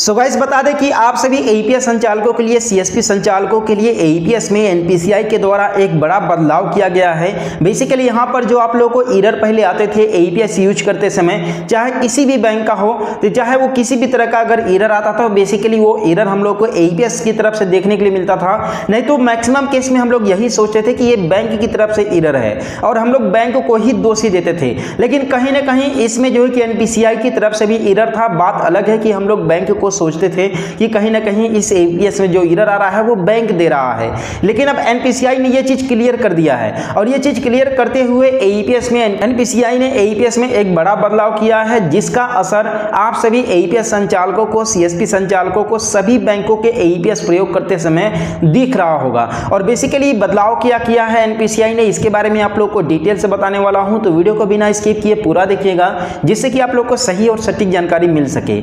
So guys बता दें कि आप सभी एईपीएस संचालकों के लिए, सीएसपी संचालकों के लिए एईपीएस में एनपीसीआई के द्वारा एक बड़ा बदलाव किया गया है। बेसिकली यहां पर जो आप लोगों को एरर पहले आते थे एईपीएस यूज करते समय, चाहे किसी भी बैंक का हो, तो चाहे वो किसी भी तरह का अगर एरर आता था, बेसिकली वो एरर हम लोग को एईपीएस की तरफ से देखने के लिए मिलता था। नहीं तो मैक्सिमम केस में हम लोग यही सोचते थे कि ये बैंक की तरफ से एरर है और हम लोग बैंक को ही दोषी देते थे। लेकिन कहीं ना कहीं इसमें जो है कि एनपीसीआई की तरफ से भी एरर था। बात अलग है कि हम लोग बैंक को सोचते थे कि कहीं ना कहीं इस एईपीएस में जो एरर आ रहा है वो बैंक दे रहा है, लेकिन अब एनपीसीआई ने ये चीज क्लियर कर दिया है। और ये चीज क्लियर करते हुए एनपीसीआई ने एईपीएस में एक बड़ा बदलाव किया है, जिसका असर आप सभी एईपीएस संचालकों को, सीएसपी संचालकों को, सभी बैंकों के एईपीएस प्रयोग करते समय दिख रहा होगा। और बेसिकली बदलाव क्या किया है एनपीसीआई ने, इसके बारे में आप लोग को डिटेल से बताने वाला हूं, तो वीडियो को बिना स्किप किए पूरा देखिएगा, जिससे कि आप लोग को सही और सटीक जानकारी मिल सके।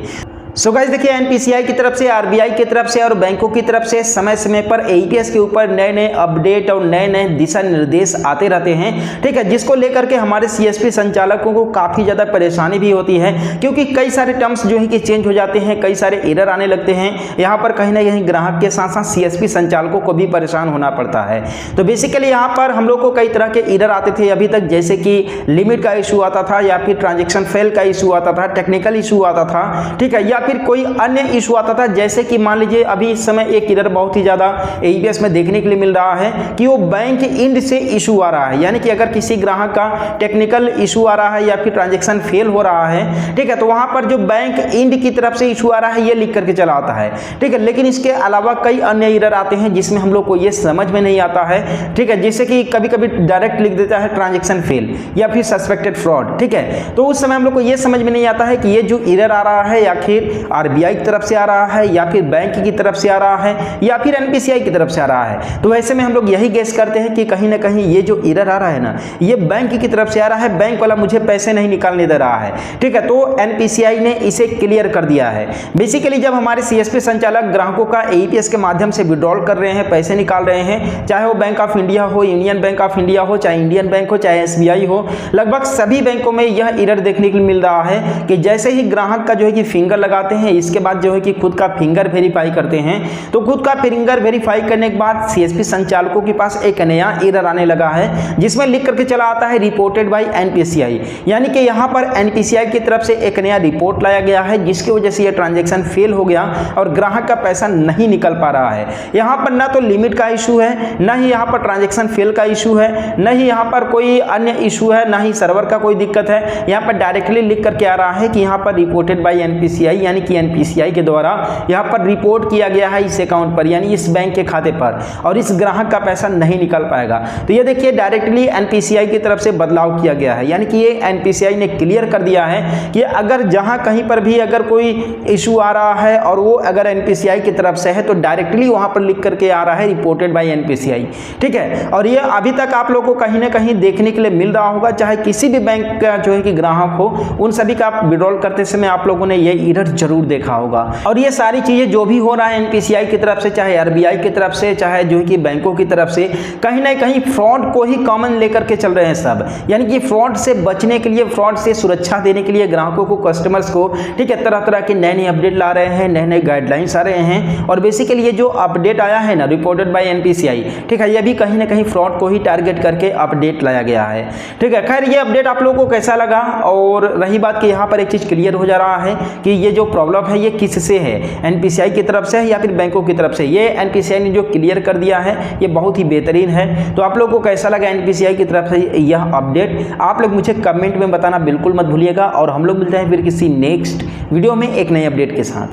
सो गाइस देखिए, एनपीसीआई की तरफ से, आरबीआई की तरफ से और बैंकों की तरफ से समय समय पर एईपीएस के ऊपर नए नए अपडेट और नए नए दिशा निर्देश आते रहते हैं, ठीक है, जिसको लेकर के हमारे सीएसपी संचालकों को काफ़ी ज़्यादा परेशानी भी होती है, क्योंकि कई सारे टर्म्स जो है कि चेंज हो जाते हैं, कई सारे एरर आने लगते हैं। यहाँ पर कहीं ना कहीं ग्राहक के साथ साथ सीएसपी संचालकों को भी परेशान होना पड़ता है। तो बेसिकली यहाँ पर हम लोग को कई तरह के एरर आते थे अभी तक, जैसे कि लिमिट का इशू आता था, या फिर ट्रांजेक्शन फेल का इशू आता था, टेक्निकल इशू आता था, ठीक है, या फिर कोई अन्य इशू आता था। जैसे कि मान लीजिए अभी इस समय एक एरर बहुत ही ज्यादा एईपीएस में देखने के लिए मिल रहा है कि वो बैंक इंड से इशू आ रहा है, यानी कि अगर किसी ग्राहक का टेक्निकल इशू आ रहा है या फिर ट्रांजैक्शन फेल हो रहा है, ठीक है, तो वहां पर जो बैंक इंड की तरफ से इशू आ रहा है ये लिख करके चला आता है, ठीक है। लेकिन इसके अलावा कई अन्य एरर आते हैं जिसमें हम लोग को ये समझ में नहीं आता है, ठीक है, जैसे कि कभी कभी डायरेक्ट लिख देता है ट्रांजैक्शन फेल या फिर सस्पेक्टेड फ्रॉड, ठीक है। तो उस समय हम लोग को ये समझ में नहीं आता है कि ये जो एरर आ रहा है आखिर आरबीआई की तरफ से आ रहा है या फिर बैंक की तरफ से आ रहा है या फिर एनपीसीआई की तरफ से आ रहा है। तो ऐसे में हम लोग यही गेस करते हैं कि कहीं ना कहीं ये जो एरर आ रहा है ना, ये बैंक की तरफ से आ रहा है, बैंक वाला मुझे पैसे नहीं निकालने दे रहा है, ठीक है। तो एनपीसीआई ने इसे क्लियर कर दिया है। बेसिकली जब हमारे सीएसपी संचालक ग्राहकों का एईपीएस के माध्यम से विड्रॉल कर रहे हैं, पैसे निकाल रहे हैं, चाहे वो बैंक ऑफ इंडिया हो, यूनियन बैंक ऑफ इंडिया हो, चाहे इंडियन बैंक हो, चाहे एसबीआई हो, लगभग सभी बैंकों में यह एरर देखने को मिल रहा है कि जैसे ही ग्राहक का जो है कि फिंगर लगाते हैं, इसके बाद जो है कि खुद का फिंगर वेरीफाई करते हैं, तो खुद का फिंगर वेरीफाई करने के बाद सीएसपी संचालकों के पास एक नया एरर आने लगा है, जिसमें लिख करके चला आता है रिपोर्टेड बाय एनपीसीआई, यानी कि यहां पर एनपीसीआई की तरफ से एक नया रिपोर्ट लाया गया है, जिसकी वजह से यह ट्रांजैक्शन फेल हो गया और ग्राहक का पैसा नहीं निकल पा रहा है। यहां पर ना तो लिमिट का इशू है, ना ही यहां पर ट्रांजैक्शन फेल का इशू है, ना ही यहां पर कोई अन्य इशू है, ना ही सर्वर का कोई दिक्कत है। यहां पर डायरेक्टली लिख करके आ रहा है कि यहां पर रिपोर्टेड बाय एनपीसीआई, यानी कि एनपीसीआई के द्वारा यहाँ पर रिपोर्ट किया गया है इस अकाउंट पर, यानी इस बैंक के खाते पर, और इस ग्राहक का पैसा नहीं निकल पाएगा। तो ये देखिए डायरेक्टली एनपीसीआई की तरफ से बदलाव किया गया है, यानी कि ये एनपीसीआई ने क्लियर कर दिया है कि अगर जहां कहीं पर भी अगर कोई इशू आ रहा है और वो अगर एनपीसीआई की तरफ से है, तो डायरेक्टली वहां पर लिख करके आ रहा है रिपोर्टेड बाय एनपीसीआई, ठीक है। और ये अभी तक आप लोगों को कहीं ना कहीं देखने के लिए मिल रहा होगा, चाहे किसी भी बैंक का जो है कि ग्राहक हो, उन सभी का आप विड्रॉल करते समय आप लोगों ने ये एरर जरूर देखा होगा। और ये सारी चीजें जो भी हो रहा है एनपीसीआई की तरफ से, चाहे आरबीआई की तरफ से, चाहे जो कि बैंकों की तरफ से, कहीं ना कहीं फ्रॉड को ही कॉमन लेकर के चल रहे हैं सब, यानी कि फ्रॉड से बचने के लिए, फ्रॉड से सुरक्षा देने के लिए ग्राहकों को, कस्टमर्स को, ठीक है, तरह तरह के नए नए अपडेट ला रहे हैं, नए नए गाइडलाइंस आ रहे हैं। और बेसिकली ये जो अपडेट आया है ना रिपोर्टेड बाय एनपीसीआई, ठीक है, ये भी कहीं ना कहीं फ्रॉड को ही टारगेट करके अपडेट लाया गया है, ठीक है। खैर ये अपडेट आप लोगों को कैसा लगा, और रही बात कि यहाँ पर एक चीज क्लियर हो जा रहा है कि ये जो प्रॉब्लम है ये किससे है, एनपीसीआई की तरफ से है या फिर बैंकों की तरफ से। ये एनपीसीआई ने जो क्लियर कर दिया है ये बहुत ही बेहतरीन है। तो आप लोगों को कैसा लगा एनपीसीआई की तरफ से यह अपडेट, आप लोग मुझे कमेंट में बताना बिल्कुल मत भूलिएगा। और हम लोग मिलते हैं फिर किसी नेक्स्ट वीडियो में एक नए अपडेट के साथ।